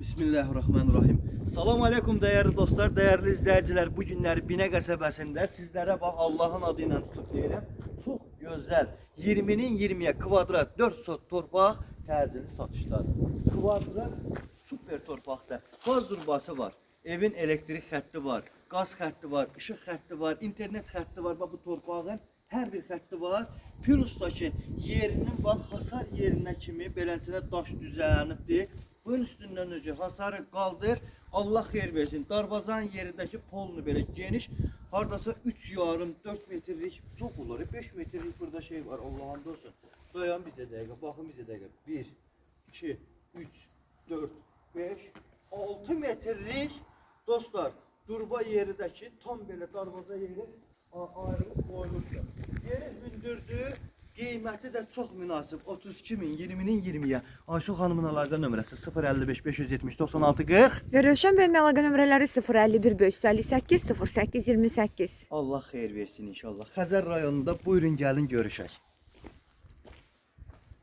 Bismillahirrahmanirrahim. Salam aleykum değerli dostlar, değerli izləyicilər. Bu günləri Binə qəsəbəsində sizlərə bax Allahın adı ilə tutub deyirəm. Çox gözəl 20-nin 20-yə kvadrat 4 sot torpaq təcili satışdadır. Kvadrat super torpaqda. Qaz turbası var, evin elektrik xətti var, qaz xətti var, işıq xətti var, internet xətti var. Bax bu torpağın hər bir xətti var. Plusdakı yerinin bax hasar yerinə kimi beləsinə daş düzələnibdir. Bunun üstündən öncə hasarı qaldır. Allah xeyir versin. Darvazanın yerindəki polunu belə geniş. Hardasa 3,5-4 metrlik çox olur. 5 metrlik burada şey var. Allah'ın olsun. Dayan bizə dəqiqə. Baxın bizə dəqiqə. 1, 2, 3, 4, 5, 6 metrlik dostlar. Durba yerindəki tam belə darvaza yeri ayrılıb qoyulubdur. Yeri hündürdür. Qiyməti də çox münasib. 32.000, 20-nin 20-yə. Ayşə xanımın əlaqə nömrəsi 055 570 96 40. Və Rövşən bəyin əlaqə nömrələri 051 558 08 28. Allah xeyir versin inşallah. Xəzər rayonunda buyurun gəlin görüşək.